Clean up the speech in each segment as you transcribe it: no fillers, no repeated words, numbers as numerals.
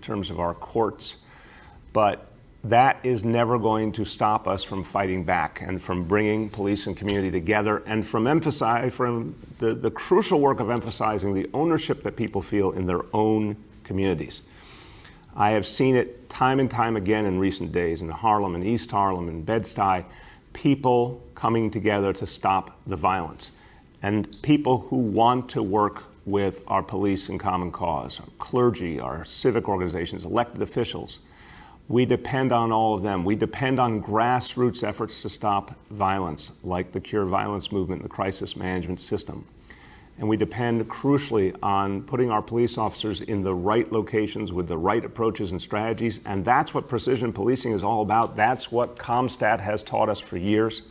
terms of our courts, but that is never going to stop us from fighting back and from bringing police and community together and from the crucial work of emphasizing the ownership that people feel in their own communities. I have seen it time and time again in recent days in Harlem, in East Harlem, in Bed-Stuy, people coming together to stop the violence, and people who want to work with our police in common cause, our clergy, our civic organizations, elected officials. We depend on all of them. We depend on grassroots efforts to stop violence, like the Cure Violence movement and the crisis management system. And we depend crucially on putting our police officers in the right locations with the right approaches and strategies. And that's what precision policing is all about. That's what CompStat has taught us for years.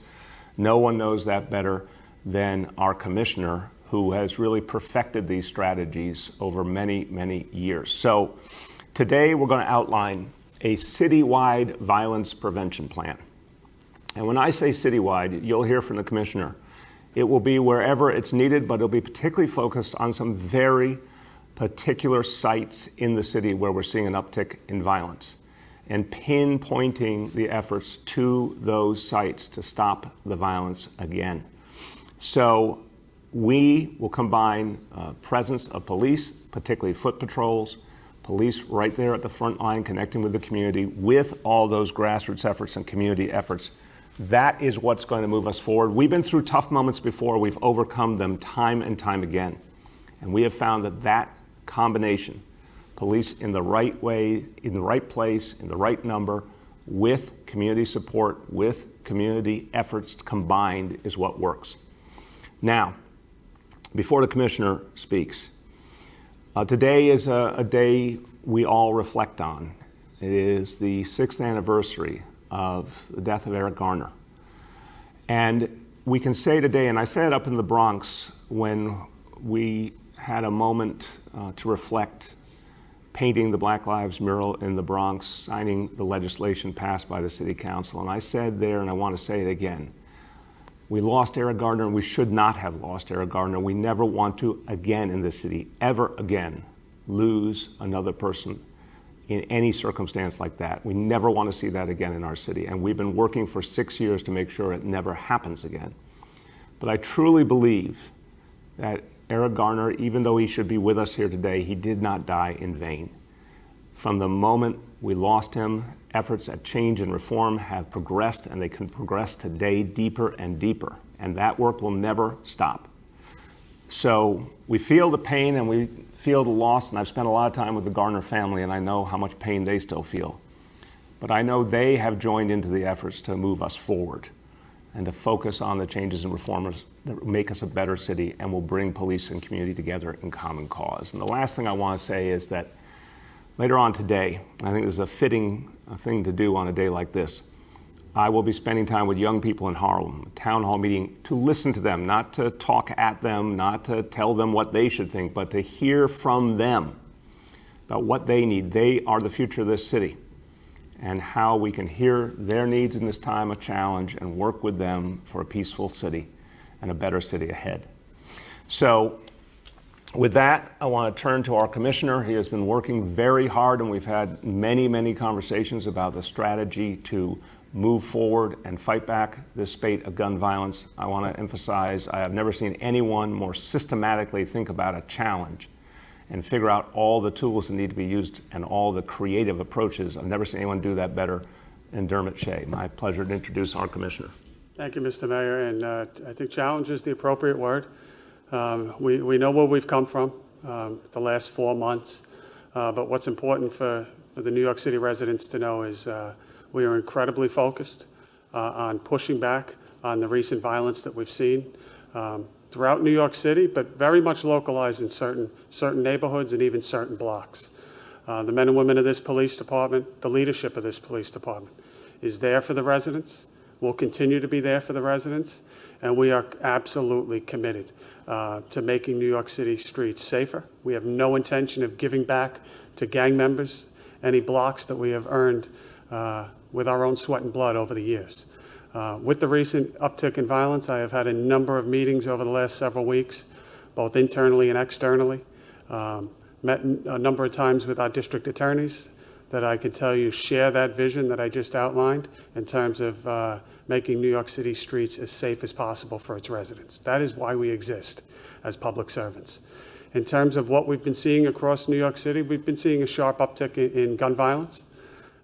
No one knows that better than our commissioner, who has really perfected these strategies over many, many years. So today we're going to outline a citywide violence prevention plan. And when I say citywide, you'll hear from the commissioner. It will be wherever it's needed, but it'll be particularly focused on some very particular sites in the city where we're seeing an uptick in violence and pinpointing the efforts to those sites to stop the violence again. So we will combine presence of police, particularly foot patrols, police right there at the front line connecting with the community with all those grassroots efforts and community efforts. That is what's going to move us forward. We've been through tough moments before. We've overcome them time and time again. And we have found that that combination, police in the right way, in the right place, in the right number, with community support, with community efforts combined, is what works. Now, before the commissioner speaks, today is a day we all reflect on. It is the 6th anniversary of the death of Eric Garner. And we can say today, and I said it up in the Bronx when we had a moment to reflect, painting the Black Lives mural in the Bronx, signing the legislation passed by the City Council. And I said there, and I want to say it again, we lost Eric Garner, and we should not have lost Eric Garner. We never want to again in this city, ever again, lose another person in any circumstance like that. We never want to see that again in our city. And we've been working for 6 years to make sure it never happens again. But I truly believe that Eric Garner, even though he should be with us here today, he did not die in vain. From the moment we lost him, efforts at change and reform have progressed, and they can progress today deeper and deeper. And that work will never stop. So we feel the pain and we feel the loss, and I've spent a lot of time with the Garner family, and I know how much pain they still feel. But I know they have joined into the efforts to move us forward and to focus on the changes and reforms that make us a better city and will bring police and community together in common cause. And the last thing I want to say is that later on today, I think this is a fitting thing to do on a day like this, I will be spending time with young people in Harlem, a town hall meeting, to listen to them, not to talk at them, not to tell them what they should think, but to hear from them about what they need. They are the future of this city, and how we can hear their needs in this time of challenge and work with them for a peaceful city and a better city ahead. So with that, I want to turn to our commissioner. He has been working very hard, and we've had many, many conversations about the strategy to move forward and fight back this spate of gun violence. I want to emphasize, I have never seen anyone more systematically think about a challenge and figure out all the tools that need to be used and all the creative approaches. I've never seen anyone do that better than Dermot Shea. My pleasure to introduce our commissioner. Thank you, Mr. Mayor, and I think challenge is the appropriate word. We know where we've come from the last 4 months, but what's important for the New York City residents to know is we are incredibly focused on pushing back on the recent violence that we've seen throughout New York City, but very much localized in certain neighborhoods and even certain blocks. The men and women of this police department, the leadership of this police department, is there for the residents, will continue to be there for the residents, and we are absolutely committed to making New York City streets safer. We have no intention of giving back to gang members any blocks that we have earned with our own sweat and blood over the years. With the recent uptick in violence, I have had a number of meetings over the last several weeks, both internally and externally, met a number of times with our district attorneys that I can tell you share that vision that I just outlined in terms of making New York City streets as safe as possible for its residents. That is why we exist as public servants. In terms of what we've been seeing across New York City, we've been seeing a sharp uptick in gun violence.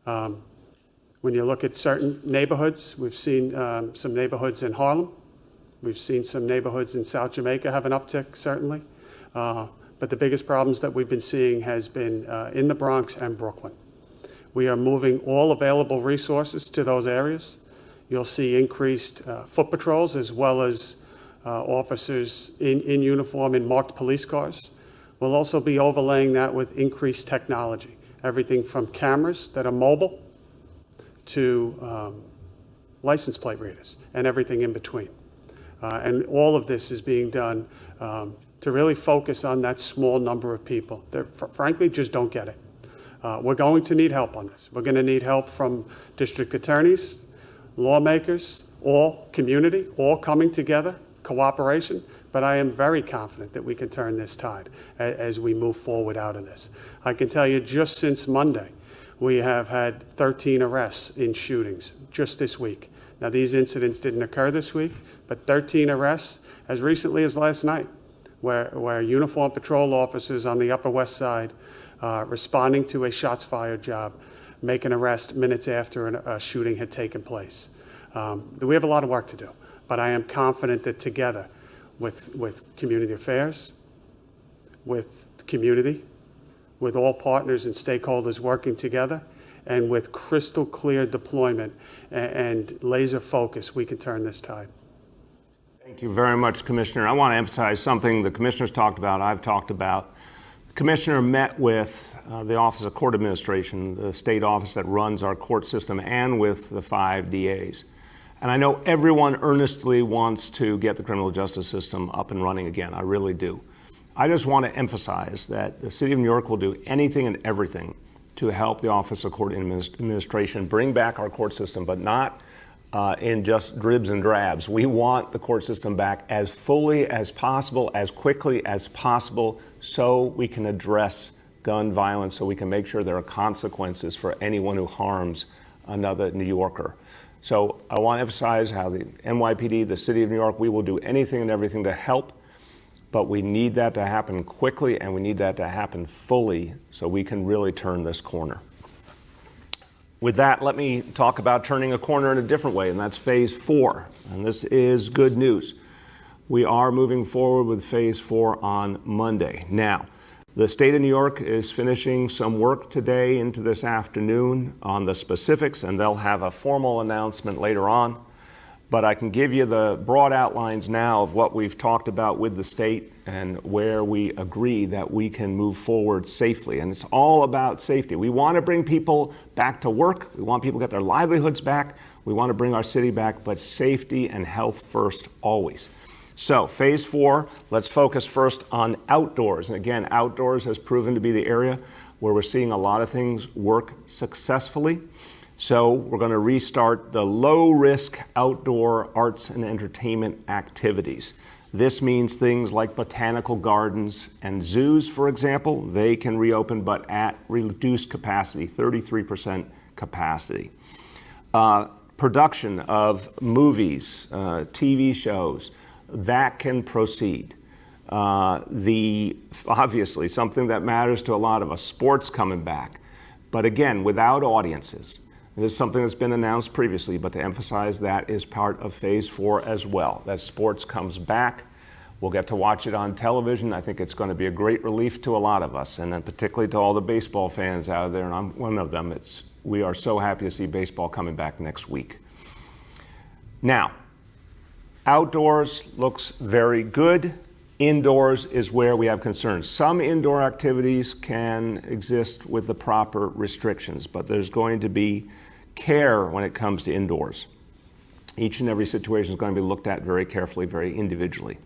When you look at certain neighborhoods, we've seen some neighborhoods in Harlem. We've seen some neighborhoods in South Jamaica have an uptick, certainly. But the biggest problems that we've been seeing has been in the Bronx and Brooklyn. We are moving all available resources to those areas. You'll see increased foot patrols as well as officers in uniform in marked police cars. We'll also be overlaying that with increased technology, everything from cameras that are mobile to license plate readers and everything in between. And all of this is being done to really focus on that small number of people that frankly just don't get it. We're going to need help on this. We're going to need help from district attorneys, lawmakers, all community, all coming together, cooperation. But I am very confident that we can turn this tide as we move forward out of this. I can tell you just since Monday, we have had 13 arrests in shootings just this week. Now, these incidents didn't occur this week, but 13 arrests as recently as last night, where uniformed patrol officers on the Upper West Side responding to a shots fired job, make an arrest minutes after a shooting had taken place. We have a lot of work to do, but I am confident that together with community affairs, with community, with all partners and stakeholders working together, and with crystal clear deployment and laser focus, we can turn this tide. Thank you very much, Commissioner. I want to emphasize something the Commissioner's talked about, I've talked about. The Commissioner met with the Office of Court Administration, the state office that runs our court system, and with the 5 DAs. And I know everyone earnestly wants to get the criminal justice system up and running again. I really do. I just want to emphasize that the City of New York will do anything and everything to help the Office of Court Administration bring back our court system, but not in just dribs and drabs. We want the court system back as fully as possible, as quickly as possible, so we can address gun violence, so we can make sure there are consequences for anyone who harms another New Yorker. So I want to emphasize how the NYPD, the City of New York, we will do anything and everything to help, but we need that to happen quickly, and we need that to happen fully so we can really turn this corner. With that, let me talk about turning a corner in a different way, and that's phase 4. And this is good news. We are moving forward with phase 4 on Monday. Now, the state of New York is finishing some work today into this afternoon on the specifics, and they'll have a formal announcement later on. But I can give you the broad outlines now of what we've talked about with the state and where we agree that we can move forward safely. And it's all about safety. We want to bring people back to work. We want people to get their livelihoods back. We want to bring our city back, but safety and health first always. So phase 4, let's focus first on outdoors. And again, outdoors has proven to be the area where we're seeing a lot of things work successfully. So we're going to restart the low-risk outdoor arts and entertainment activities. This means things like botanical gardens and zoos, for example. They can reopen, but at reduced capacity, 33% capacity. Production of movies, TV shows, that can proceed. Obviously, something that matters to a lot of us, sports coming back. But again, without audiences. This is something that's been announced previously, but to emphasize that is part of phase 4 as well, that sports comes back. We'll get to watch it on television. I think it's going to be a great relief to a lot of us, and then particularly to all the baseball fans out there, and I'm one of them. We are so happy to see baseball coming back next week. Now, outdoors looks very good. Indoors is where we have concerns. Some indoor activities can exist with the proper restrictions, but there's going to be care when it comes to indoors. Each and every situation is going to be looked at very carefully, very individually.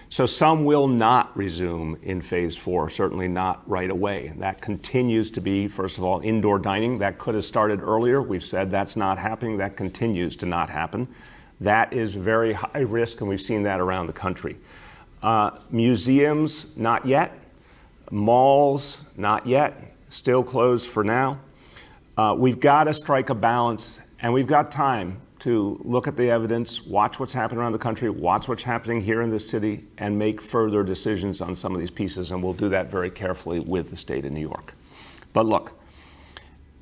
So some will not resume in phase 4, certainly not right away. That continues to be, first of all, indoor dining. That could have started earlier. We've said that's not happening. That continues to not happen. That is very high risk, and we've seen that around the country. Museums, not yet. Malls, not yet, still closed for now. We've got to strike a balance, and we've got time to look at the evidence, watch what's happening around the country, watch what's happening here in this city, and make further decisions on some of these pieces, and we'll do that very carefully with the state of New York. But look,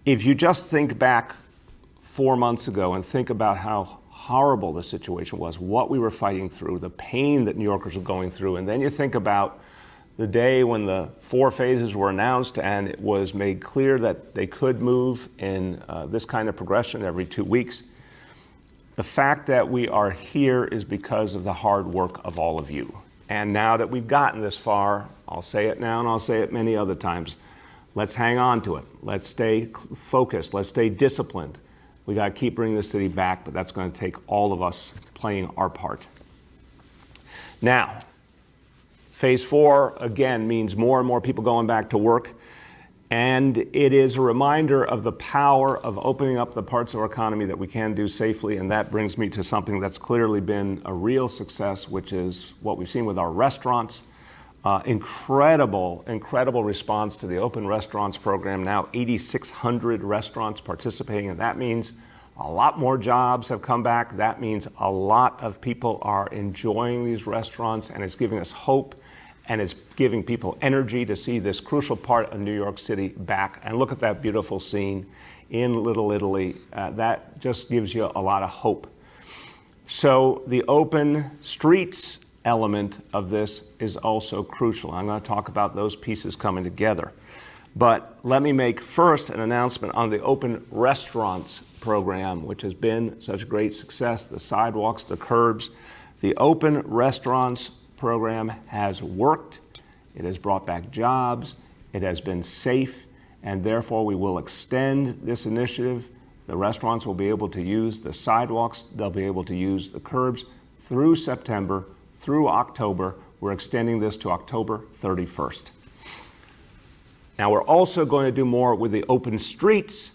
if you just think back 4 months ago and think about how horrible the situation was, what we were fighting through, the pain that New Yorkers were going through, and then you think about the day when the 4 phases were announced and it was made clear that they could move in this kind of progression every 2 weeks. The fact that we are here is because of the hard work of all of you. And now that we've gotten this far, I'll say it now and I'll say it many other times, let's hang on to it. Let's stay focused. Let's stay disciplined. We got to keep bringing the city back, but that's going to take all of us playing our part. Now, phase 4, again, means more and more people going back to work. And it is a reminder of the power of opening up the parts of our economy that we can do safely. And that brings me to something that's clearly been a real success, which is what we've seen with our restaurants. Incredible response to the Open Restaurants program. Now 8,600 restaurants participating, and that means a lot more jobs have come back. That means a lot of people are enjoying these restaurants, and it's giving us hope, and it's giving people energy to see this crucial part of New York City back. And look at that beautiful scene in Little Italy. That just gives you a lot of hope. So the open streets element of this is also crucial. I'm going to talk about those pieces coming together. But let me make first an announcement on the Open Restaurants program, which has been such a great success, the sidewalks, the curbs. The Open Restaurants program has worked. It has brought back jobs. It has been safe, and therefore we will extend this initiative. The restaurants will be able to use the sidewalks. They'll be able to use the curbs through September, through October. We're extending this to October 31st. Now we're also going to do more with the open streets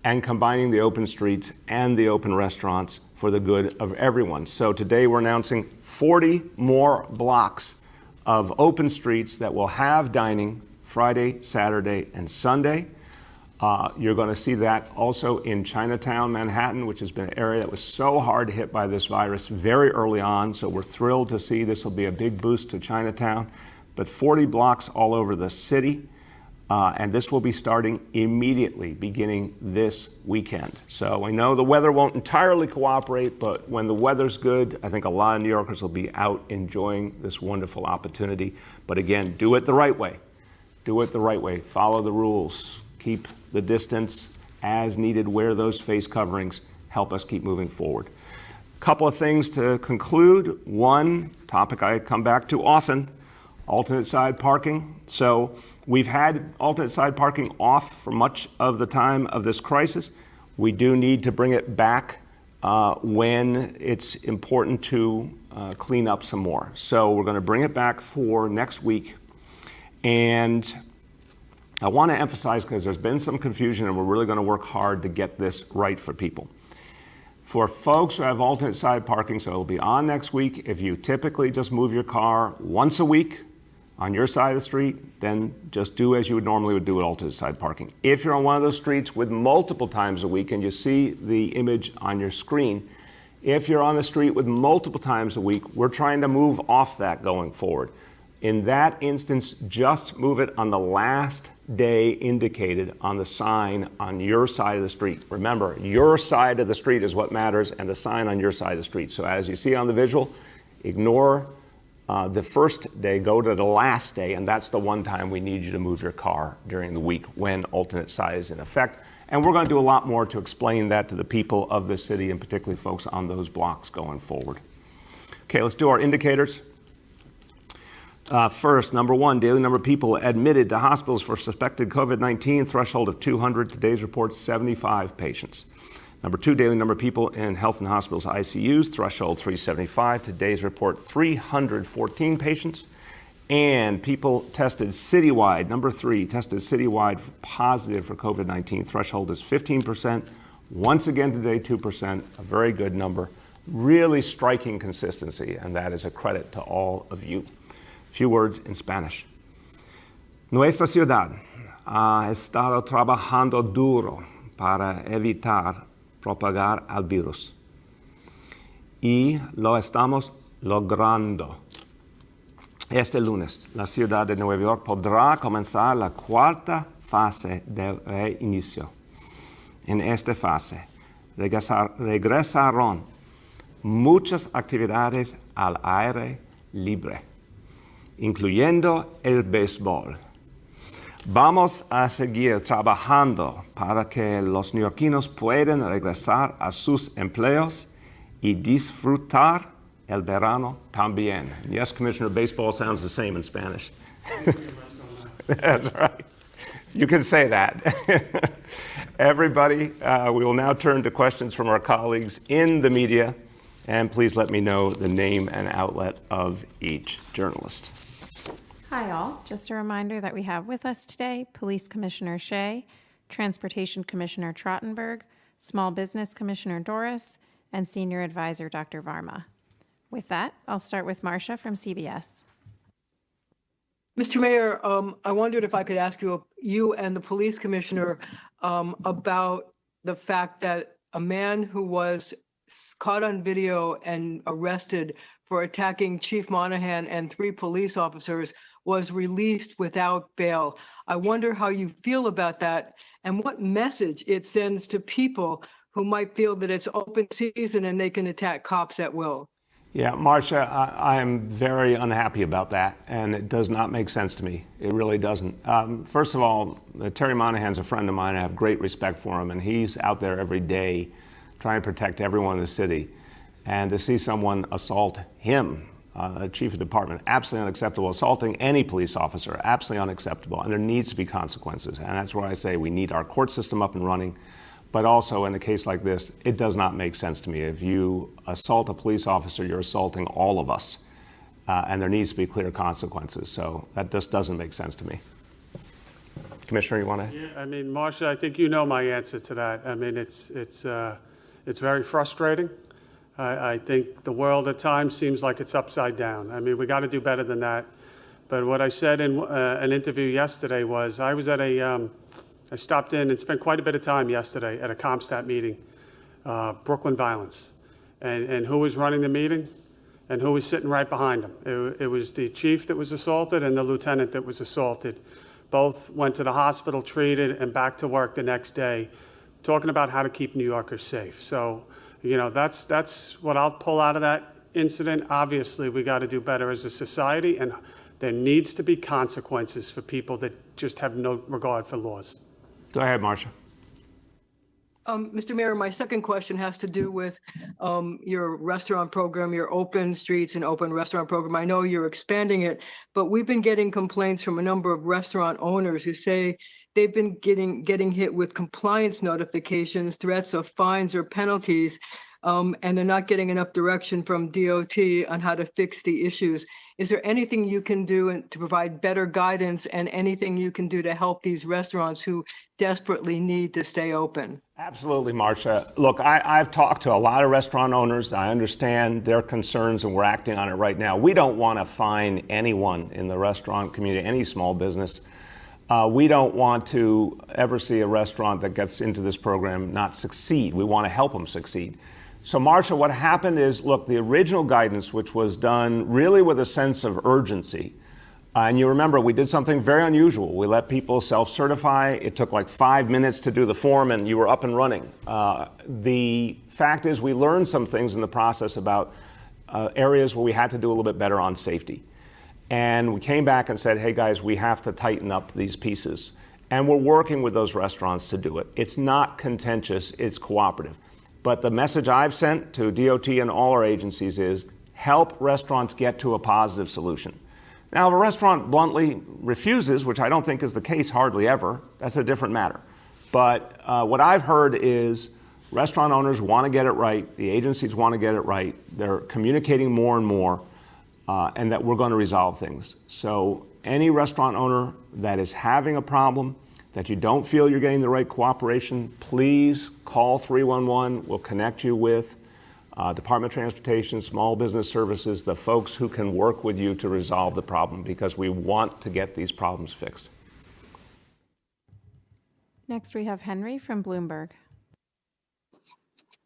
and combining the open streets and the open restaurants for the good of everyone. So today we're announcing 40 more blocks of open streets that will have dining Friday, Saturday, and Sunday. You're going to see that also in Chinatown, Manhattan, which has been an area that was so hard hit by this virus very early on. So we're thrilled to see this will be a big boost to Chinatown. But 40 blocks all over the city. And this will be starting immediately, beginning this weekend. So we know the weather won't entirely cooperate, but when the weather's good, I think a lot of New Yorkers will be out enjoying this wonderful opportunity. But again, do it the right way. Do it the right way. Follow the rules. Keep the distance as needed. Wear those face coverings. Help us keep moving forward. A couple of things to conclude. One topic I come back to often, alternate side parking. So we've had alternate side parking off for much of the time of this crisis. We do need to bring it back when it's important to clean up some more. So we're going to bring it back for next week. And I want to emphasize, because there's been some confusion and we're really going to work hard to get this right for people. For folks who have alternate side parking, so it'll be on next week, if you typically just move your car once a week on your side of the street, then just do as you would normally do with alternate side parking. If you're on one of those streets with multiple times a week, and you see the image on your screen, if you're on the street with multiple times a week, we're trying to move off that going forward. In that instance, just move it on the last day indicated on the sign on your side of the street. Remember, your side of the street is what matters, and the sign on your side of the street. So as you see on the visual, ignore the first day, go to the last day, and that's the one time we need you to move your car during the week when alternate side is in effect. And we're going to do a lot more to explain that to the people of the city, and particularly folks on those blocks going forward. Okay, let's do our indicators. First, number one, daily number of people admitted to hospitals for suspected COVID-19, threshold of 200. Today's report, 75 patients. Number two, daily number of people in health and hospitals ICUs, threshold 375. Today's report, 314 patients. And people tested citywide, number three, tested citywide positive for COVID-19. Threshold is 15%. Once again today, 2%, a very good number. Really striking consistency, and that is a credit to all of you. A few words in Spanish. Nuestra ciudad ha estado trabajando duro para evitar propagar el virus. Y lo estamos logrando. Este lunes, la ciudad de Nueva York podrá comenzar la cuarta fase del reinicio. En esta fase, regresaron muchas actividades al aire libre, incluyendo el béisbol. Vamos a seguir trabajando para que los neoyorquinos puedan regresar a sus empleos y disfrutar el verano también. Yes, Commissioner, baseball sounds the same in Spanish. That's right. You can say that. Everybody, we will now turn to questions from our colleagues in the media, and please let me know the name and outlet of each journalist. Hi all, just a reminder that we have with us today Police Commissioner Shea, Transportation Commissioner Trottenberg, Small Business Commissioner Doris, and Senior Advisor Dr. Varma. With that, I'll start with Marcia from CBS. Mr. Mayor, I wondered if I could ask you and the police commissioner about the fact that a man who was caught on video and arrested for attacking Chief Monahan and 3 police officers was released without bail. I wonder how you feel about that and what message it sends to people who might feel that it's open season and they can attack cops at will. Yeah, Marcia, I am very unhappy about that, and it does not make sense to me. It really doesn't. First of all, Terry Monahan's a friend of mine. I have great respect for him, and he's out there every day trying to protect everyone in the city. And to see someone assault him, chief of department, absolutely unacceptable. Assaulting any police officer, absolutely unacceptable. And there needs to be consequences. And that's where I say we need our court system up and running. But also in a case like this, it does not make sense to me. If you assault a police officer, you're assaulting all of us. And there needs to be clear consequences. So that just doesn't make sense to me. Commissioner, you want to? Yeah, I mean, Marcia, I think you know my answer to that. I mean, it's very frustrating. I think the world at times seems like it's upside down. I mean, we got to do better than that. But what I said in an interview yesterday was I was at I stopped in and spent quite a bit of time yesterday at a CompStat meeting, Brooklyn violence. And who was running the meeting and who was sitting right behind him? It was the chief that was assaulted and the lieutenant that was assaulted. Both went to the hospital, treated, and back to work the next day, talking about how to keep New Yorkers safe. So, you know, that's what I'll pull out of that incident. Obviously, we got to do better as a society, and there needs to be consequences for people that just have no regard for laws. Go ahead, Marcia. Mr. Mayor, my second question has to do with your restaurant program, your open streets and open restaurant program. I know you're expanding it, but we've been getting complaints from a number of restaurant owners who say they've been getting hit with compliance notifications, threats of fines or penalties, and they're not getting enough direction from DOT on how to fix the issues. Is there anything you can do to provide better guidance and anything you can do to help these restaurants who desperately need to stay open? Absolutely, Marcia. Look, I've talked to a lot of restaurant owners. I understand their concerns, and we're acting on it right now. We don't want to fine anyone in the restaurant community, any small business. We don't want to ever see a restaurant that gets into this program not succeed. We want to help them succeed. So, Marcia, what happened is, look, the original guidance, which was done really with a sense of urgency, and you remember we did something very unusual. We let people self-certify. It took like 5 minutes to do the form, and you were up and running. The fact is we learned some things in the process about areas where we had to do a little bit better on safety. And we came back and said, hey, guys, we have to tighten up these pieces. And we're working with those restaurants to do it. It's not contentious. It's cooperative. But the message I've sent to DOT and all our agencies is help restaurants get to a positive solution. Now, if a restaurant bluntly refuses, which I don't think is the case hardly ever, that's a different matter. But what I've heard is restaurant owners want to get it right. The agencies want to get it right. They're communicating more and more, and that we're going to resolve things. So any restaurant owner that is having a problem, that you don't feel you're getting the right cooperation, please call 311. We'll connect you with Department of Transportation, Small Business Services, the folks who can work with you to resolve the problem, because we want to get these problems fixed. Next, we have Henry from Bloomberg.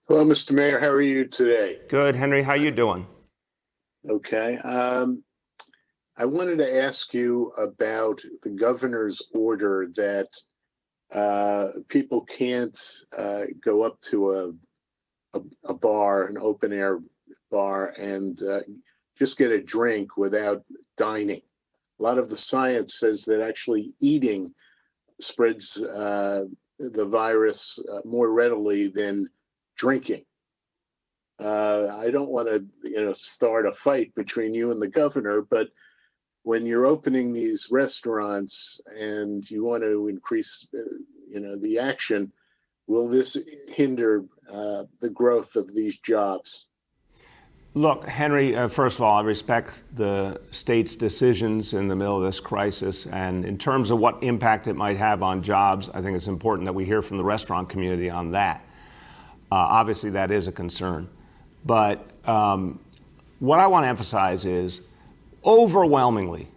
Hello, Mr. Mayor. How are you today? Good, Henry. How you doing? Okay. I wanted to ask you about the governor's order that people can't go up to a bar, an open air bar, and just get a drink without dining. A lot of the science says that actually eating spreads the virus more readily than drinking. I don't want to, start a fight between you and the governor, but when you're opening these restaurants and you want to increase, the action, will this hinder the growth of these jobs? Look, Henry, first of all, I respect the state's decisions in the middle of this crisis. And in terms of what impact it might have on jobs, I think it's important that we hear from the restaurant community on that. Obviously, that is a concern. But what I want to emphasize is overwhelmingly,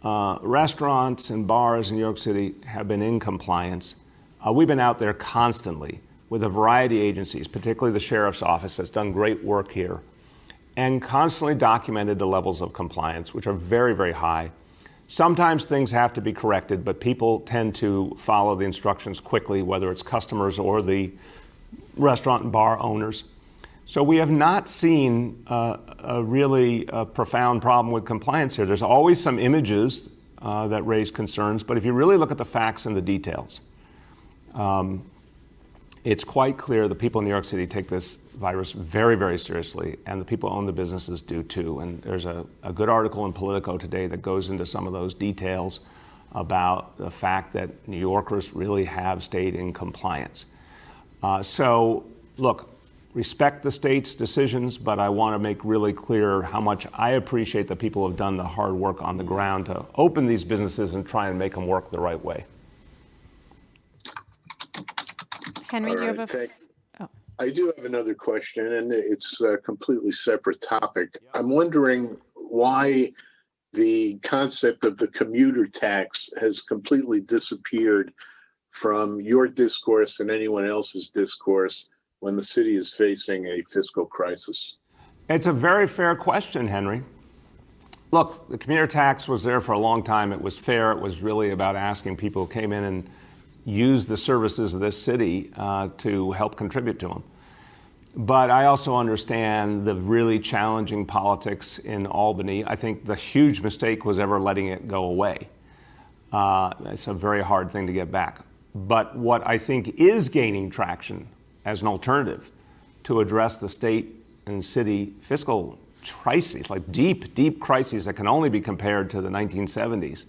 restaurants and bars in New York City have been in compliance. We've been out there constantly with a variety of agencies, particularly the sheriff's office that's done great work here, and constantly documented the levels of compliance, which are very, very high. Sometimes things have to be corrected, but people tend to follow the instructions quickly, whether it's customers or the restaurant and bar owners. So we have not seen a really profound problem with compliance here. There's always some images that raise concerns, but if you really look at the facts and the details, it's quite clear the people in New York City take this virus very, very seriously, and the people who own the businesses do too. And there's a good article in Politico today that goes into some of those details about the fact that New Yorkers really have stayed in compliance. So, look, respect the state's decisions, but I want to make really clear how much I appreciate that people have done the hard work on the ground to open these businesses and try and make them work the right way. Henry, do you have I do have another question, and it's a completely separate topic. I'm wondering why the concept of the commuter tax has completely disappeared from your discourse and anyone else's discourse when the city is facing a fiscal crisis? It's a very fair question, Henry. Look, the commuter tax was there for a long time. It was fair. It was really about asking people who came in and used the services of this city to help contribute to them. But I also understand the really challenging politics in Albany. I think the huge mistake was ever letting it go away. It's a very hard thing to get back. But what I think is gaining traction as an alternative to address the state and city fiscal crises, like deep, deep crises that can only be compared to the 1970s,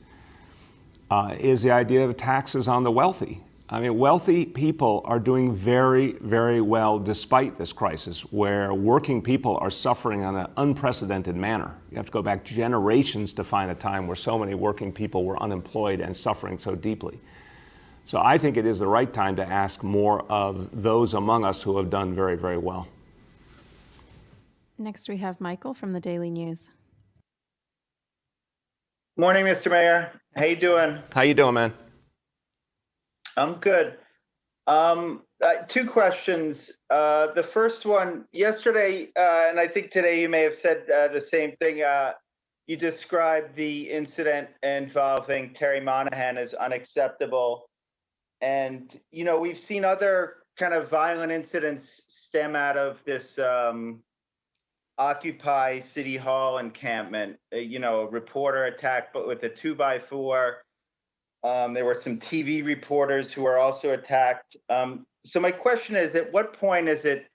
is the idea of taxes on the wealthy. I mean, wealthy people are doing very, very well despite this crisis, where working people are suffering on an unprecedented manner. You have to go back generations to find a time where so many working people were unemployed and suffering so deeply. So I think it is the right time to ask more of those among us who have done very, very well. Next, we have Michael from the Daily News. Morning, Mr. Mayor. How you doing? How you doing, man? I'm good. Two questions. The first one, yesterday, and I think today you may have said the same thing. You described the incident involving Terry Monahan as unacceptable. And, you know, we've seen other kind of violent incidents stem out of this Occupy City Hall encampment. A reporter attacked but with a 2x4. There were some TV reporters who were also attacked. So my question is, at what point is it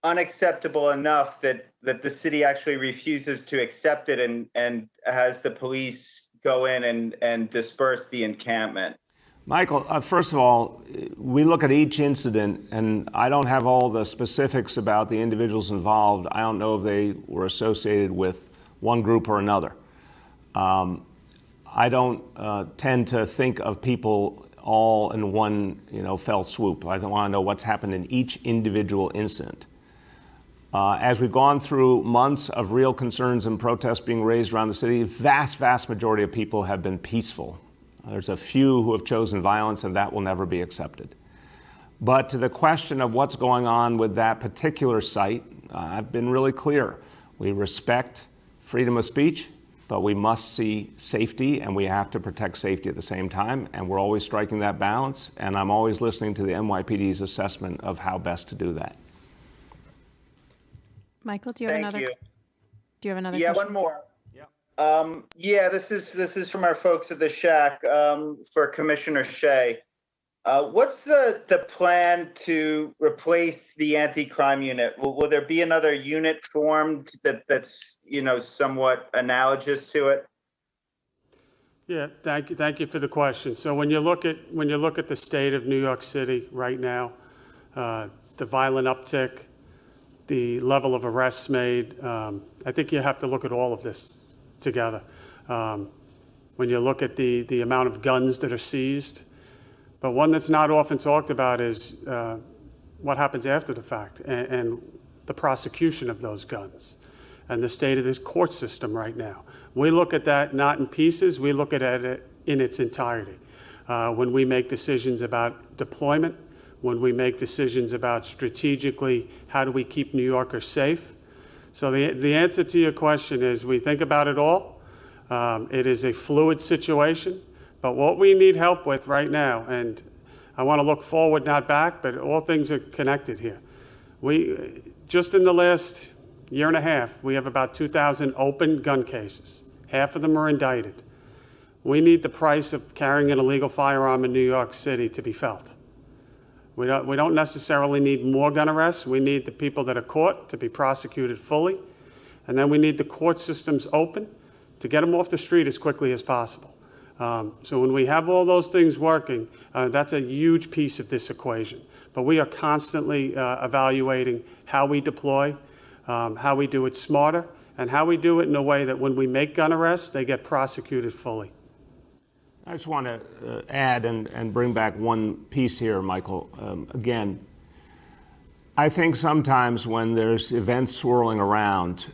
unacceptable enough that the city actually refuses to accept it and has the police go in and disperse the encampment? Michael, first of all, we look at each incident, and I don't have all the specifics about the individuals involved. I don't know if they were associated with one group or another. I don't tend to think of people all in one, fell swoop. I want to know what's happened in each individual incident. As we've gone through months of real concerns and protests being raised around the city, vast majority of people have been peaceful. There's a few who have chosen violence, and that will never be accepted. But to the question of what's going on with that particular site, I've been really clear. We respect freedom of speech, but we must see safety, and we have to protect safety at the same time, and we're always striking that balance, and I'm always listening to the NYPD's assessment of how best to do that. Michael, do you have Thank another? you. Do you have another Yeah, question? one more. Yeah, this is from our folks at the Shack, for Commissioner Shea. What's the plan to replace the anti-crime unit? Will there be another unit formed that's somewhat analogous to it? Yeah, thank you for the question. So when you look at the state of New York City right now, the violent uptick, the level of arrests made, I think you have to look at all of this together. When you look at the amount of guns that are seized, but one that's not often talked about is what happens after the fact and the prosecution of those guns and the state of this court system right now. We look at that not in pieces, we look at it in its entirety. When we make decisions about deployment, when we make decisions about strategically how do we keep New Yorkers safe. So the answer to your question is we think about it all. It is a fluid situation, but what we need help with right now, and I want to look forward, not back, but all things are connected here. We, just in the last year and a half, we have about 2,000 open gun cases. Half of them are indicted. We need the price of carrying an illegal firearm in New York City to be felt. We don't necessarily need more gun arrests. We need the people that are caught to be prosecuted fully. And then we need the court systems open to get them off the street as quickly as possible. So when we have all those things working, that's a huge piece of this equation. But we are constantly evaluating how we deploy, how we do it smarter, and how we do it in a way that when we make gun arrests, they get prosecuted fully. I just want to add and bring back one piece here, Michael. Again, I think sometimes when there's events swirling around,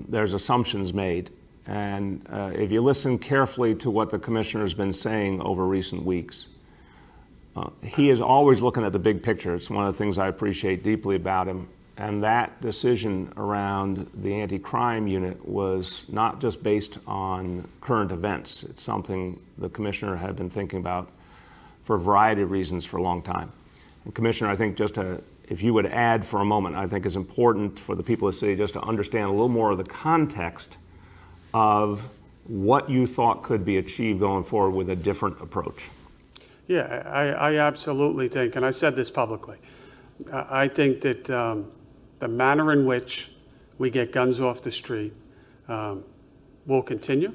there's assumptions made. And if you listen carefully to what the commissioner's been saying over recent weeks, he is always looking at the big picture. It's one of the things I appreciate deeply about him. And that decision around the anti-crime unit was not just based on current events. It's something the commissioner had been thinking about for a variety of reasons for a long time. And Commissioner, I think if you would add for a moment, I think it's important for the people of the city just to understand a little more of the context of what you thought could be achieved going forward with a different approach. Yeah, I absolutely think, and I said this publicly, I think that the manner in which we get guns off the street will continue.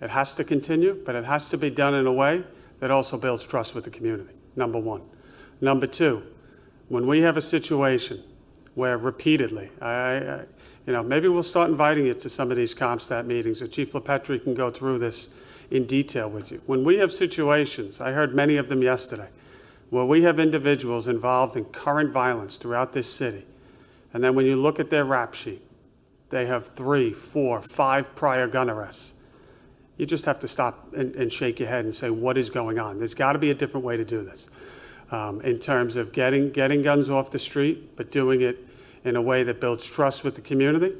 It has to continue, but it has to be done in a way that also builds trust with the community, number one. Number two, when we have a situation where repeatedly, maybe we'll start inviting you to some of these CompStat meetings, or Chief LaPetri can go through this in detail with you. When we have situations, I heard many of them yesterday, where we have individuals involved in current violence throughout this city, and then when you look at their rap sheet, they have 3, 4, 5 prior gun arrests. You just have to stop and shake your head and say, what is going on? There's got to be a different way to do this in terms of getting guns off the street, but doing it in a way that builds trust with the community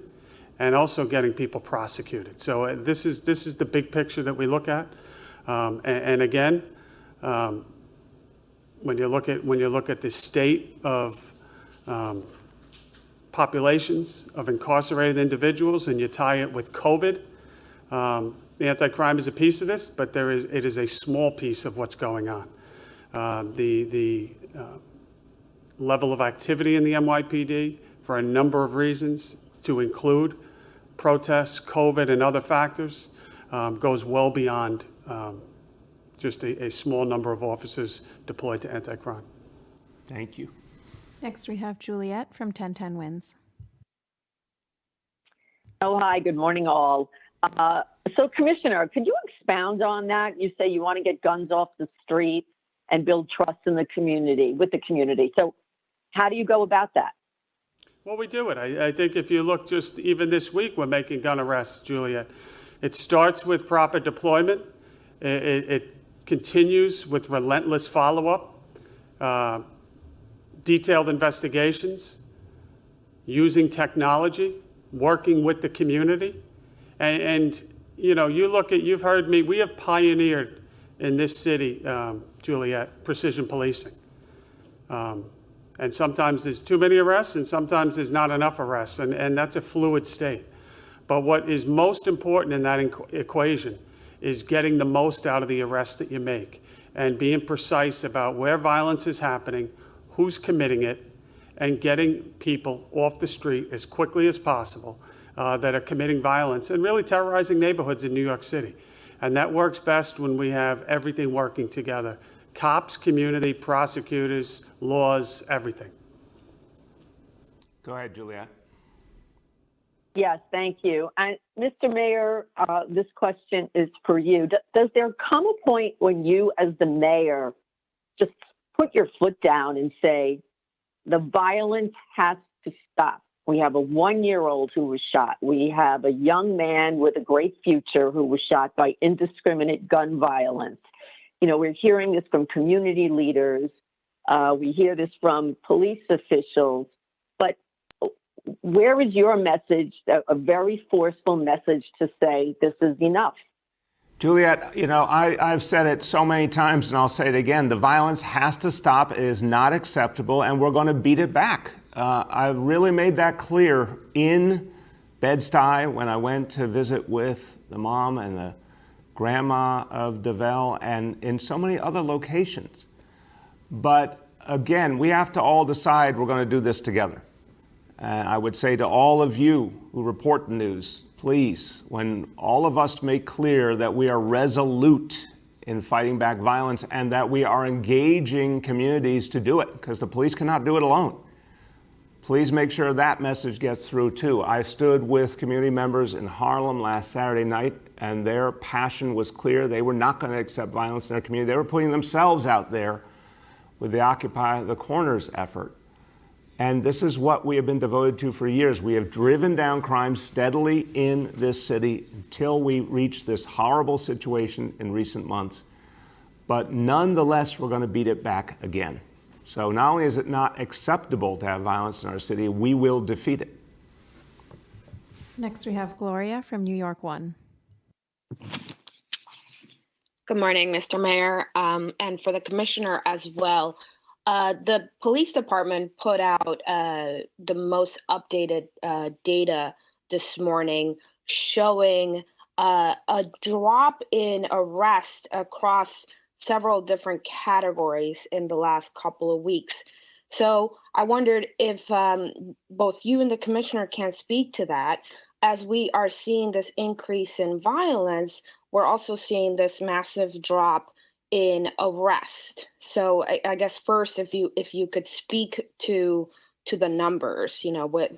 and also getting people prosecuted. So this is the big picture that we look at. And again, when you look at the state of populations of incarcerated individuals and you tie it with COVID, the anti-crime is a piece of this, but it is a small piece of what's going on. The level of activity in the NYPD for a number of reasons, to include protests, COVID, and other factors, goes well beyond just a small number of officers deployed to anti-crime. Thank you. Next, we have Juliet from 1010 Wins. Oh, hi. Good morning, all. So, Commissioner, could you expound on that? You say you want to get guns off the street and build trust in the community, with the community. So how do you go about that? Well, we do it. I think if you look just even this week, we're making gun arrests, Juliet. It starts with proper deployment. It continues with relentless follow-up, detailed investigations, using technology, working with the community. And you know, you've heard me, we have pioneered in this city, Juliet, precision policing. And sometimes there's too many arrests and sometimes there's not enough arrests, and that's a fluid state. But what is most important in that equation is getting the most out of the arrests that you make and being precise about where violence is happening, who's committing it, and getting people off the street as quickly as possible that are committing violence and really terrorizing neighborhoods in New York City. And that works best when we have everything working together. Cops, community, prosecutors, laws, everything. Go ahead, Juliet. Yes, thank you. And Mr. Mayor, this question is for you. Does there come a point when you, as the mayor, just put your foot down and say, the violence has to stop? We have a 1-year-old who was shot. We have a young man with a great future who was shot by indiscriminate gun violence. You know, we're hearing this from community leaders. We hear this from police officials. But where is your message, a very forceful message to say this is enough? Juliet, you know, I've said it so many times and I'll say it again. The violence has to stop. It is not acceptable and we're going to beat it back. I've really made that clear in Bed-Stuy when I went to visit with the mom and the grandma of DeVell and in so many other locations. But again, we have to all decide we're going to do this together. And I would say to all of you who report the news, please, when all of us make clear that we are resolute in fighting back violence and that we are engaging communities to do it, because the police cannot do it alone. Please make sure that message gets through too. I stood with community members in Harlem last Saturday night and their passion was clear. They were not going to accept violence in their community. They were putting themselves out there with the Occupy the Corners effort. And this is what we have been devoted to for years. We have driven down crime steadily in this city until we reach this horrible situation in recent months. But nonetheless, we're going to beat it back again. So not only is it not acceptable to have violence in our city, we will defeat it. Next, we have Gloria from New York 1. Good morning, Mr. Mayor, and for the commissioner as well. The police department put out the most updated data this morning showing a drop in arrest across several different categories in the last couple of weeks. So I wondered if both you and the commissioner can speak to that. As we are seeing this increase in violence, we're also seeing this massive drop in arrest. So I guess first, if you could speak to the numbers, you know,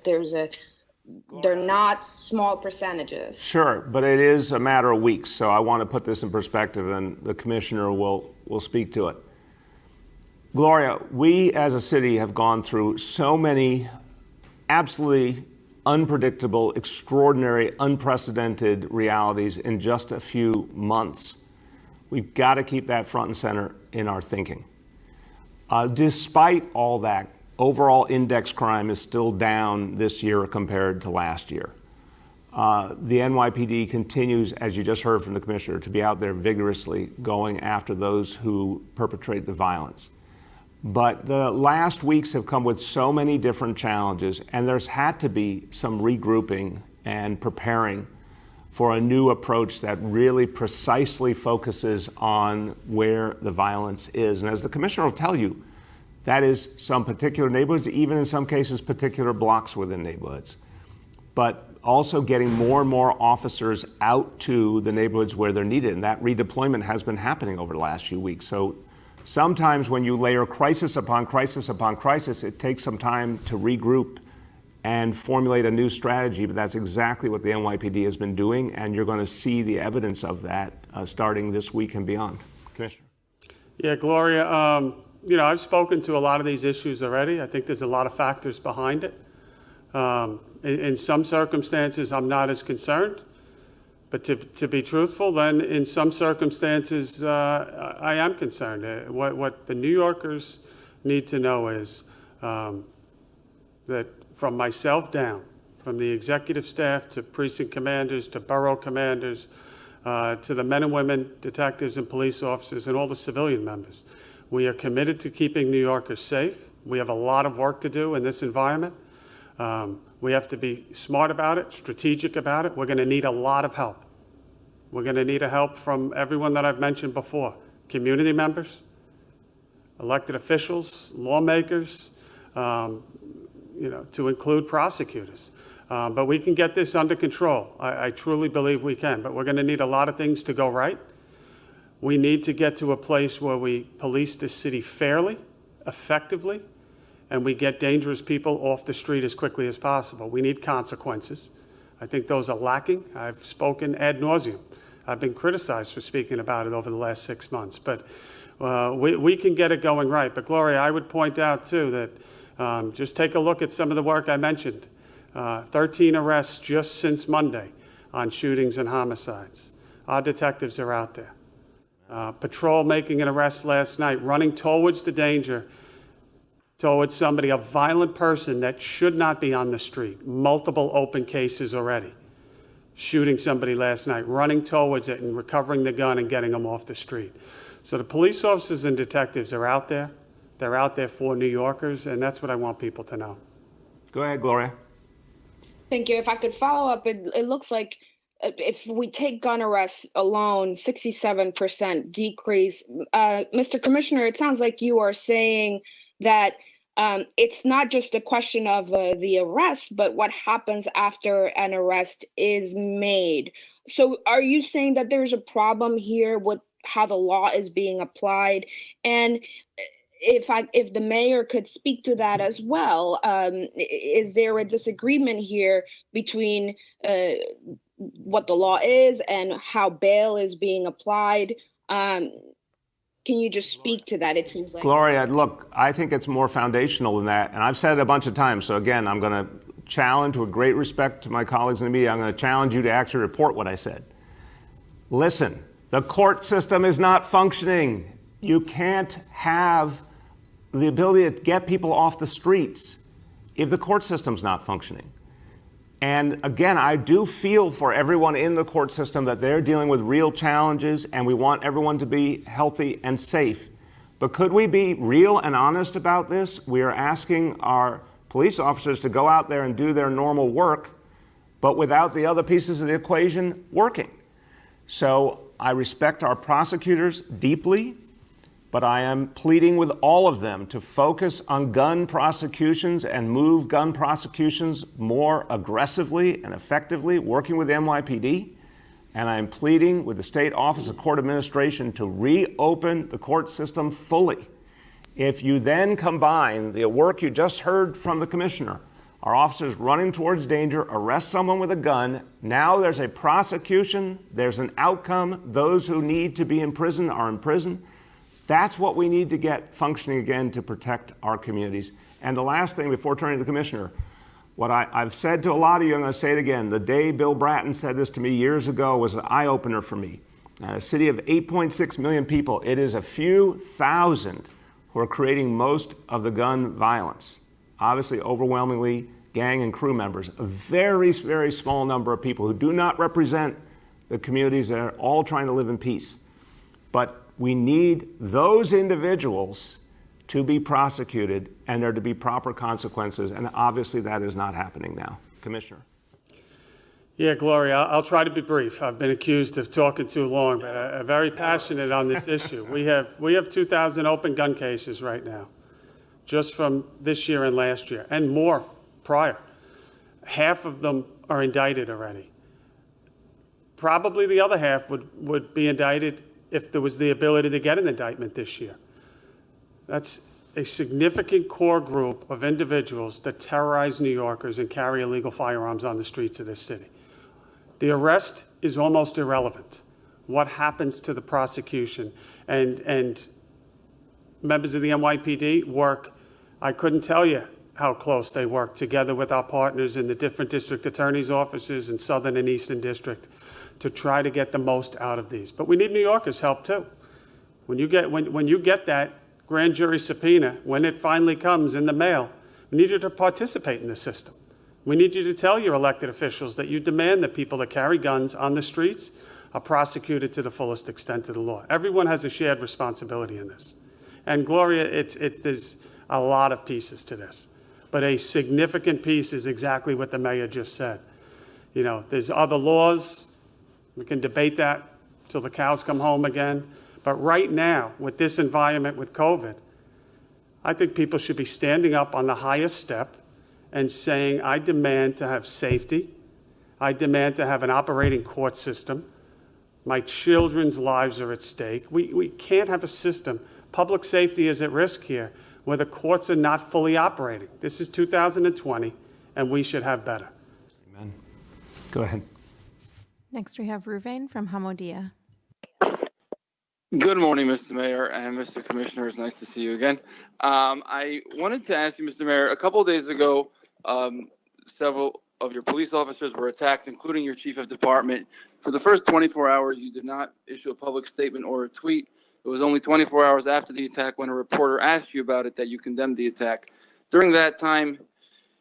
they're not small percentages. Sure, but it is a matter of weeks. So I want to put this in perspective and the commissioner will speak to it. Gloria, we as a city have gone through so many absolutely unpredictable, extraordinary, unprecedented realities in just a few months. We've got to keep that front and center in our thinking. Despite all that, overall index crime is still down this year compared to last year. The NYPD continues, as you just heard from the commissioner, to be out there vigorously going after those who perpetrate the violence. But the last weeks have come with so many different challenges, and there's had to be some regrouping and preparing for a new approach that really precisely focuses on where the violence is. And as the commissioner will tell you, that is some particular neighborhoods, even in some cases, particular blocks within neighborhoods. But also getting more and more officers out to the neighborhoods where they're needed. And that redeployment has been happening over the last few weeks. So sometimes when you layer crisis upon crisis upon crisis, it takes some time to regroup and formulate a new strategy, but that's exactly what the NYPD has been doing, and you're going to see the evidence of that starting this week and beyond. Commissioner. Yeah, Gloria, you know, I've spoken to a lot of these issues already. I think there's a lot of factors behind it. In some circumstances, I'm not as concerned But to be truthful, then in some circumstances, I am concerned. What the New Yorkers need to know is that from myself down, from the executive staff to precinct commanders to borough commanders, to the men and women, detectives and police officers and all the civilian members, we are committed to keeping New Yorkers safe. We have a lot of work to do in this environment. We have to be smart about it, strategic about it. We're going to need a lot of help. We're going to need help from everyone that I've mentioned before: community members, elected officials, lawmakers, to include prosecutors. But we can get this under control. I truly believe we can, but we're going to need a lot of things to go right. We need to get to a place where we police this city fairly, effectively, and we get dangerous people off the street as quickly as possible. We need consequences. I think those are lacking. I've spoken ad nauseum. I've been criticized for speaking about it over the last 6 months, but we can get it going right. But Gloria, I would point out too that just take a look at some of the work I mentioned. 13 arrests just since Monday on shootings and homicides. Our detectives are out there. Patrol making an arrest last night, running towards the danger, towards somebody, a violent person that should not be on the street. Multiple open cases already. Shooting somebody last night, running towards it and recovering the gun and getting them off the street. So the police officers and detectives are out there. They're out there for New Yorkers, and that's what I want people to know. Go ahead, Gloria. Thank you. If I could follow up, it looks like if we take gun arrests alone, 67% decrease. Mr. Commissioner, it sounds like you are saying that it's not just a question of the arrest, but what happens after an arrest is made. So are you saying that there's a problem here with how the law is being applied? And if the mayor could speak to that as well, is there a disagreement here between what the law is and how bail is being applied? Can you just speak to that? It seems like. Gloria, look, I think it's more foundational than that. And I've said it a bunch of times. So again, I'm going to challenge, with great respect to my colleagues in the media, I'm going to challenge you to actually report what I said. Listen, the court system is not functioning. You can't have the ability to get people off the streets if the court system's not functioning. And again, I do feel for everyone in the court system that they're dealing with real challenges, and we want everyone to be healthy and safe. But could we be real and honest about this? We are asking our police officers to go out there and do their normal work, but without the other pieces of the equation working. So I respect our prosecutors deeply, but I am pleading with all of them to focus on gun prosecutions and move gun prosecutions more aggressively and effectively, working with NYPD. And I am pleading with the State Office of Court Administration to reopen the court system fully. If you then combine the work you just heard from the commissioner, our officers running towards danger, arrest someone with a gun, now there's a prosecution, there's an outcome, those who need to be in prison are in prison. That's what we need to get functioning again to protect our communities. And the last thing before turning to the commissioner, what I've said to a lot of you, I'm going to say it again. The day Bill Bratton said this to me years ago was an eye-opener for me. A city of 8.6 million people, it is a few thousand who are creating most of the gun violence. Obviously, overwhelmingly gang and crew members. A very, very small number of people who do not represent the communities that are all trying to live in peace. But we need those individuals to be prosecuted and there to be proper consequences. And obviously that is not happening now. Commissioner. Yeah, Gloria, I'll try to be brief. I've been accused of talking too long, but I'm very passionate on this issue. We have 2,000 open gun cases right now, just from this year and last year, and more prior. Half of them are indicted already. Probably the other half would be indicted if there was the ability to get an indictment this year. That's a significant core group of individuals that terrorize New Yorkers and carry illegal firearms on the streets of this city. The arrest is almost irrelevant. What happens to the prosecution? And members of the NYPD work, I couldn't tell you how close they work together with our partners in the different district attorney's offices in Southern and Eastern District to try to get the most out of these. But we need New Yorkers' help too. When you get that grand jury subpoena, when it finally comes in the mail, we need you to participate in the system. We need you to tell your elected officials that you demand that people that carry guns on the streets are prosecuted to the fullest extent of the law. Everyone has a shared responsibility in this. And Gloria, there's a lot of pieces to this. But a significant piece is exactly what the mayor just said. You know, there's other laws. We can debate that till the cows come home again. But right now, with this environment with COVID, I think people should be standing up on the highest step and saying, I demand to have safety. I demand to have an operating court system. My children's lives are at stake. We can't have a system. Public safety is at risk here, where the courts are not fully operating. This is 2020, and we should have better. Amen. Go ahead. Next, we have Ruvain from Hamodia. Good morning, Mr. Mayor and Mr. Commissioner. It's nice to see you again. I wanted to ask you, Mr. Mayor, a couple of days ago, several of your police officers were attacked, including your chief of department. For the first 24 hours, you did not issue a public statement or a tweet. It was only 24 hours after the attack when a reporter asked you about it that you condemned the attack. During that time,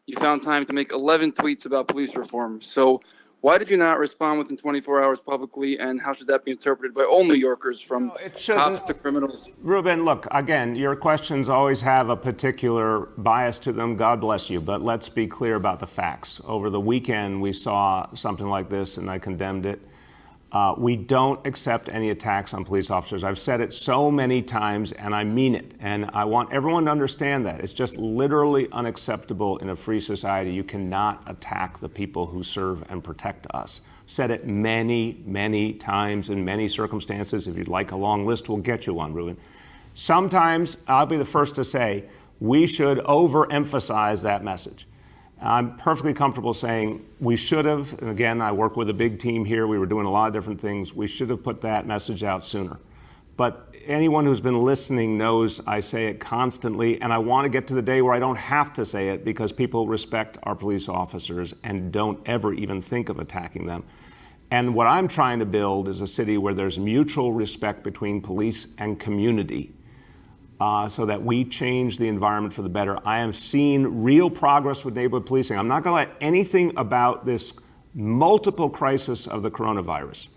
you found time to make 11 tweets about police reform. So why did you not respond within 24 hours publicly, and how should that be interpreted by all New Yorkers, from cops to criminals? Ruben, look, again, your questions always have a particular bias to them. God bless you. But let's be clear about the facts. Over the weekend, we saw something like this, and I condemned it. We don't accept any attacks on police officers. I've said it so many times, and I mean it. And I want everyone to understand that. It's just literally unacceptable in a free society. You cannot attack the people who serve and protect us. Said it many, many times in many circumstances. If you'd like a long list, we'll get you one, Ruben. Sometimes, I'll be the first to say, we should overemphasize that message. I'm perfectly comfortable saying we should have, and again, I work with a big team here. We were doing a lot of different things. We should have put that message out sooner. But anyone who's been listening knows I say it constantly, and I want to get to the day where I don't have to say it, because people respect our police officers and don't ever even think of attacking them. And what I'm trying to build is a city where there's mutual respect between police and community. So that we change the environment for the better. I have seen real progress with neighborhood policing. I'm not going to let anything about this multiple crisis of the coronavirus,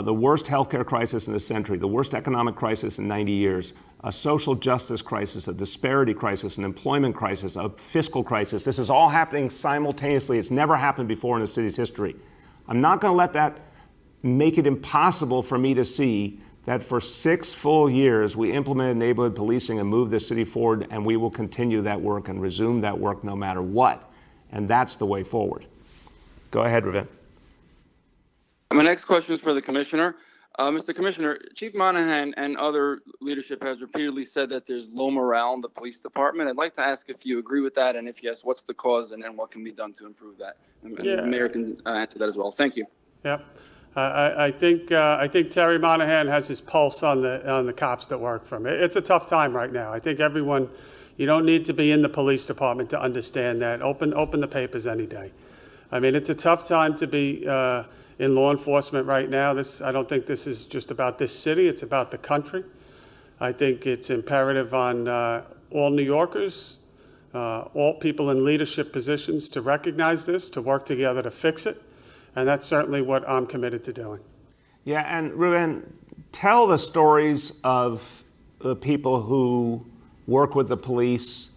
the worst healthcare crisis in this century, the worst economic crisis in 90 years, a social justice crisis, a disparity crisis, an employment crisis, a fiscal crisis. This is all happening simultaneously. It's never happened before in the city's history. I'm not going to let that make it impossible for me to see that for 6 full years, we implemented neighborhood policing and moved the city forward, and we will continue that work and resume that work no matter what. And that's the way forward. Go ahead, Raven. My next question is for the Commissioner. Mr. Commissioner, Chief Monahan and other leadership has repeatedly said that there's low morale in the police department. I'd like to ask if you agree with that, and if yes, what's the cause, and then what can be done to improve that? And the Mayor can answer that as well. Thank you. Yep. I think Terry Monahan has his pulse on the cops that work for him. It's a tough time right now. I think everyone, you don't need to be in the police department to understand that. Open the papers any day. I mean, it's a tough time to be in law enforcement right now. I don't think this is just about this city. It's about the country. I think it's imperative on all New Yorkers, all people in leadership positions, to recognize this, to work together to fix it. And that's certainly what I'm committed to doing. Yeah, and Ruben, tell the stories of the people who work with the police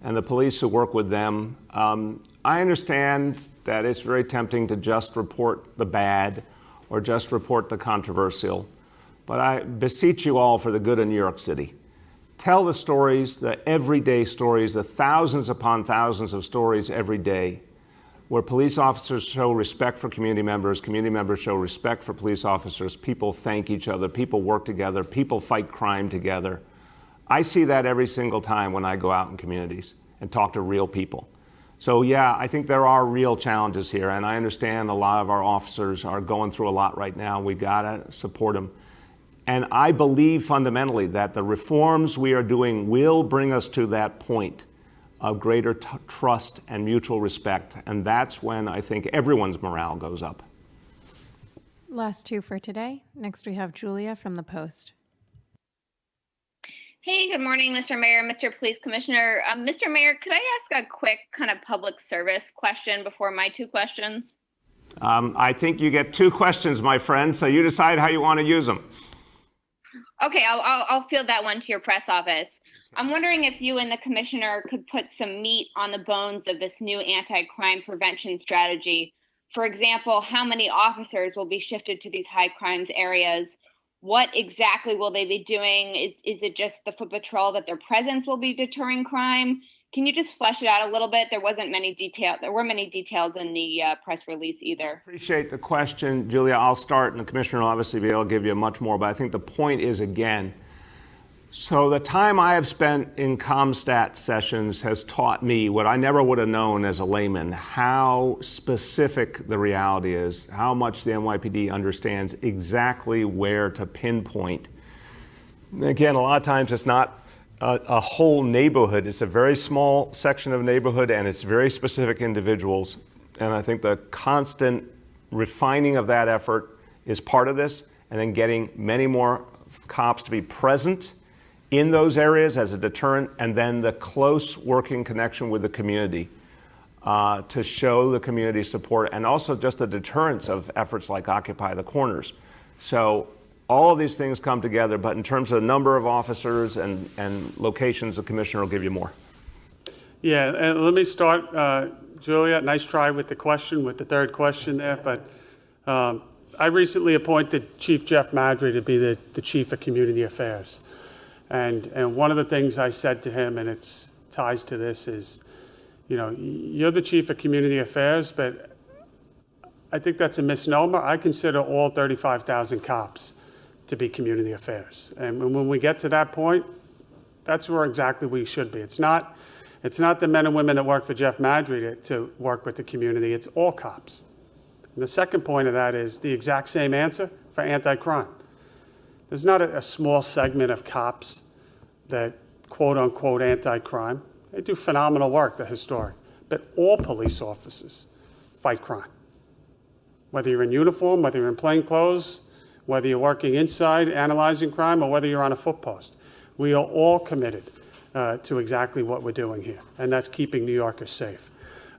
and the police who work with them. I understand that it's very tempting to just report the bad or just report the controversial, but I beseech you all, for the good of New York City, tell the stories, the everyday stories, the thousands upon thousands of stories every day, where police officers show respect for community members show respect for police officers, people thank each other, people work together, people fight crime together. I see that every single time when I go out in communities and talk to real people. So yeah, I think there are real challenges here, and I understand a lot of our officers are going through a lot right now. We gotta support them. And I believe fundamentally that the reforms we are doing will bring us to that point of greater trust and mutual respect. And that's when I think everyone's morale goes up. Last two for today. Next, we have Julia from the Post. Hey, good morning, Mr. Mayor, Mr. Police Commissioner. Mr. Mayor, could I ask a quick kind of public service question before my two questions? I think you get two questions, my friend, so you decide how you want to use them. Okay, I'll field that one to your press office. I'm wondering if you and the commissioner could put some meat on the bones of this new anti-crime prevention strategy. For example, how many officers will be shifted to these high crimes areas? What exactly will they be doing? Is it just the foot patrol that their presence will be deterring crime? Can you just flesh it out a little bit? There weren't many details in the press release either. Appreciate the question, Julia. I'll start, and the commissioner will obviously be able to give you much more, but I think the point is, again, so the time I have spent in ComStat sessions has taught me what I never would have known as a layman, how specific the reality is, how much the NYPD understands exactly where to pinpoint. Again, a lot of times it's not a whole neighborhood. It's a very small section of neighborhood, and it's very specific individuals. And I think the constant refining of that effort is part of this, and then getting many more cops to be present in those areas as a deterrent, and then the close working connection with the community to show the community support, and also just the deterrence of efforts like Occupy the Corners. So all of these things come together, but in terms of the number of officers and locations, the commissioner will give you more. Yeah, and let me start, Julia, nice try with the question, with the third question there, but I recently appointed Chief Jeff Madry to be the Chief of Community Affairs. And one of the things I said to him, and it ties to this, is, you know, you're the Chief of Community Affairs, but I think that's a misnomer. I consider all 35,000 cops to be community affairs. And when we get to that point, that's where exactly we should be. It's not the men and women that work for Jeff Madry to work with the community. It's all cops. And the second point of that is the exact same answer for anti-crime. There's not a small segment of cops that quote unquote anti-crime. They do phenomenal work, the historic. But all police officers fight crime. Whether you're in uniform, whether you're in plain clothes, whether you're working inside analyzing crime, or whether you're on a foot post. We are all committed to exactly what we're doing here, and that's keeping New Yorkers safe.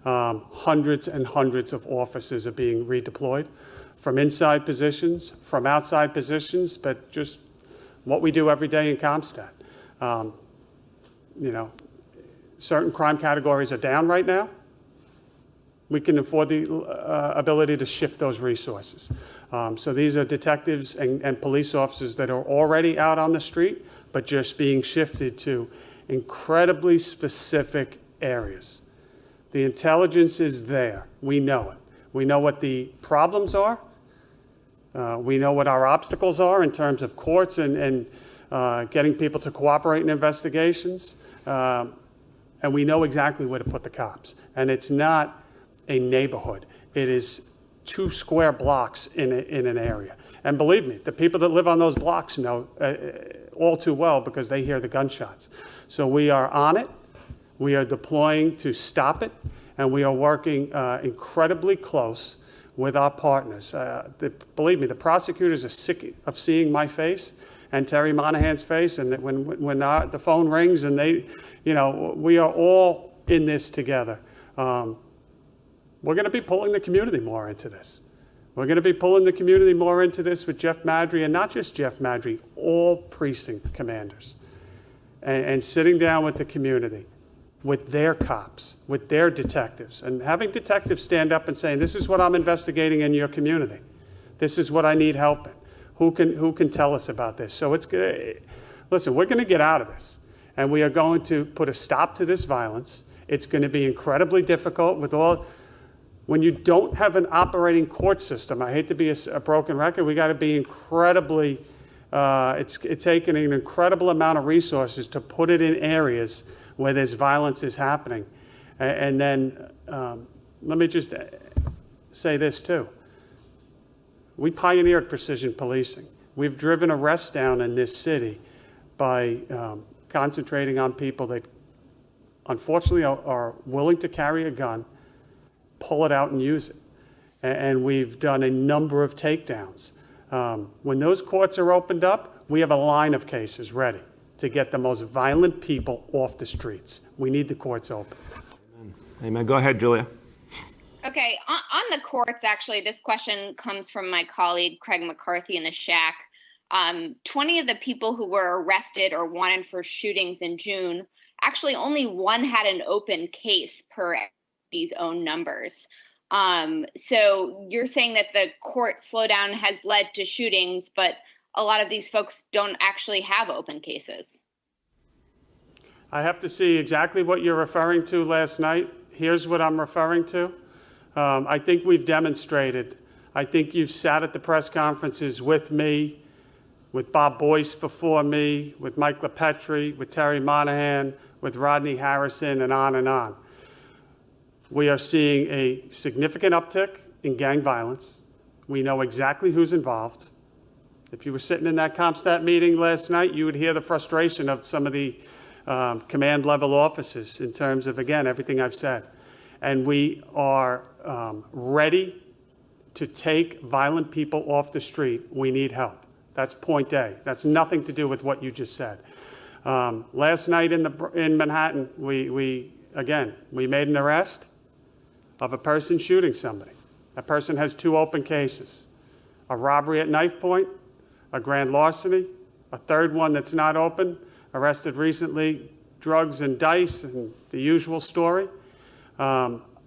Hundreds and hundreds of officers are being redeployed from inside positions, from outside positions, but just what we do every day in ComStat. You know, certain crime categories are down right now. We can afford the ability to shift those resources. So these are detectives and police officers that are already out on the street, but just being shifted to incredibly specific areas. The intelligence is there. We know it. We know what the problems are. We know what our obstacles are in terms of courts and getting people to cooperate in investigations. And we know exactly where to put the cops. And it's not a neighborhood. It is 2 square blocks in an area. And believe me, the people that live on those blocks know all too well because they hear the gunshots. So we are on it. We are deploying to stop it. And we are working incredibly close with our partners. Believe me, the prosecutors are sick of seeing my face and Terry Monahan's face, and that when the phone rings and they, you know, we are all in this together. We're going to be pulling the community more into this. We're going to be pulling the community more into this with Jeff Madry, and not just Jeff Madry, all precinct commanders, and sitting down with the community, with their cops, with their detectives, and having detectives stand up and saying, this is what I'm investigating in your community. This is what I need help in. Who can tell us about this? So it's good. Listen, we're going to get out of this, and we are going to put a stop to this violence. It's going to be incredibly difficult with all. When you don't have an operating court system, I hate to be a broken record, we got to be incredibly, it's taken an incredible amount of resources to put it in areas where this violence is happening. And then let me just say this too. We pioneered precision policing. We've driven arrests down in this city by concentrating on people that unfortunately are willing to carry a gun, pull it out and use it. and we've done a number of takedowns. When those courts are opened up, we have a line of cases ready to get the most violent people off the streets. We need the courts open. Amen. Go ahead, Julia. Okay, on the courts, actually, this question comes from my colleague Craig McCarthy in the Shack. 20 of the people who were arrested or wanted for shootings in June, actually only one had an open case per these own numbers. So you're saying that the court slowdown has led to shootings, but a lot of these folks don't actually have open cases. I have to see exactly what you're referring to last night. Here's what I'm referring to. I think we've demonstrated. I think you've sat at the press conferences with me, with Bob Boyce before me, with Mike LaPetri, with Terry Monahan, with Rodney Harrison, and on and on. We are seeing a significant uptick in gang violence. We know exactly who's involved. If you were sitting in that CompStat meeting last night, you would hear the frustration of some of the command level officers in terms of, again, everything I've said. And we are ready to take violent people off the street. We need help. That's point A. That's nothing to do with what you just said. Last night in Manhattan, we made an arrest of a person shooting somebody. That person has 2 open cases: a robbery at knife point, a grand larceny, a third one that's not open, arrested recently, drugs and dice, and the usual story.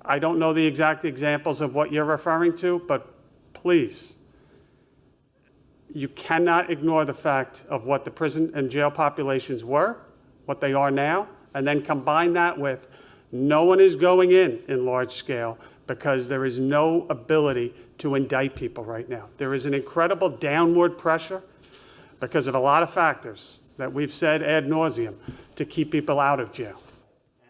I don't know the exact examples of what you're referring to, but please, you cannot ignore the fact of what the prison and jail populations were, what they are now, and then combine that with no one is going in large scale because there is no ability to indict people right now. There is an incredible downward pressure because of a lot of factors that we've said ad nauseum to keep people out of jail.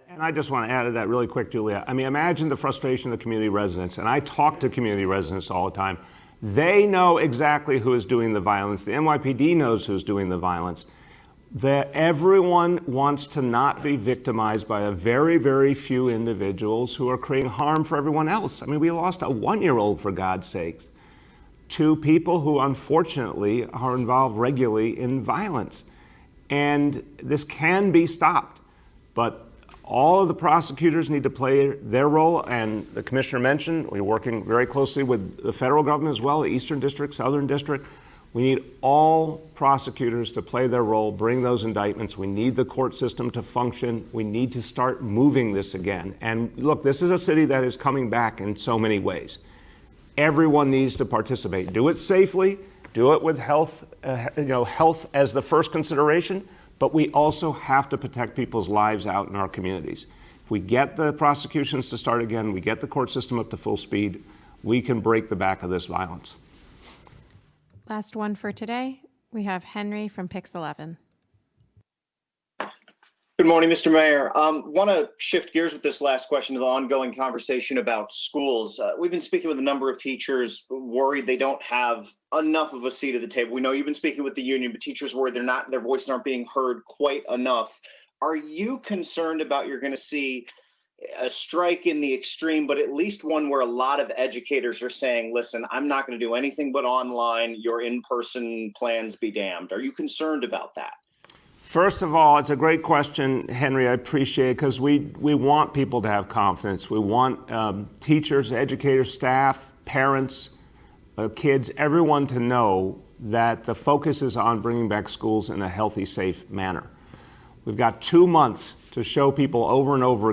And I just want to add to that really quick, Julia. I mean, imagine the frustration of community residents, and I talk to community residents all the time. They know exactly who is doing the violence. The NYPD knows who's doing the violence. That everyone wants to not be victimized by a very, very few individuals who are creating harm for everyone else. I mean, we lost a 1-year-old, for God's sakes, to people who unfortunately are involved regularly in violence. And this can be stopped, but all of the prosecutors need to play their role, and the commissioner mentioned we're working very closely with the federal government as well, the Eastern District, Southern District. We need all prosecutors to play their role, bring those indictments. We need the court system to function. We need to start moving this again. And look, this is a city that is coming back in so many ways. Everyone needs to participate. Do it safely. Do it with health as the first consideration. But we also have to protect people's lives out in our communities. If we get the prosecutions to start again, we get the court system up to full speed, we can break the back of this violence. Last one for today. We have Henry from Pix 11. Good morning, Mr. Mayor. Want to shift gears with this last question to the ongoing conversation about schools. We've been speaking with a number of teachers worried they don't have enough of a seat at the table. We know you've been speaking with the union, but teachers worried their voices aren't being heard quite enough. Are you concerned about you're going to see a strike in the extreme, but at least one where a lot of educators are saying, listen, I'm not going to do anything but online, your in-person plans be damned? Are you concerned about that? First of all, it's a great question, Henry. I appreciate it because we want people to have confidence. We want teachers, educators, staff, parents, kids, everyone to know that the focus is on bringing back schools in a healthy, safe manner. We've got 2 months to show people over and over again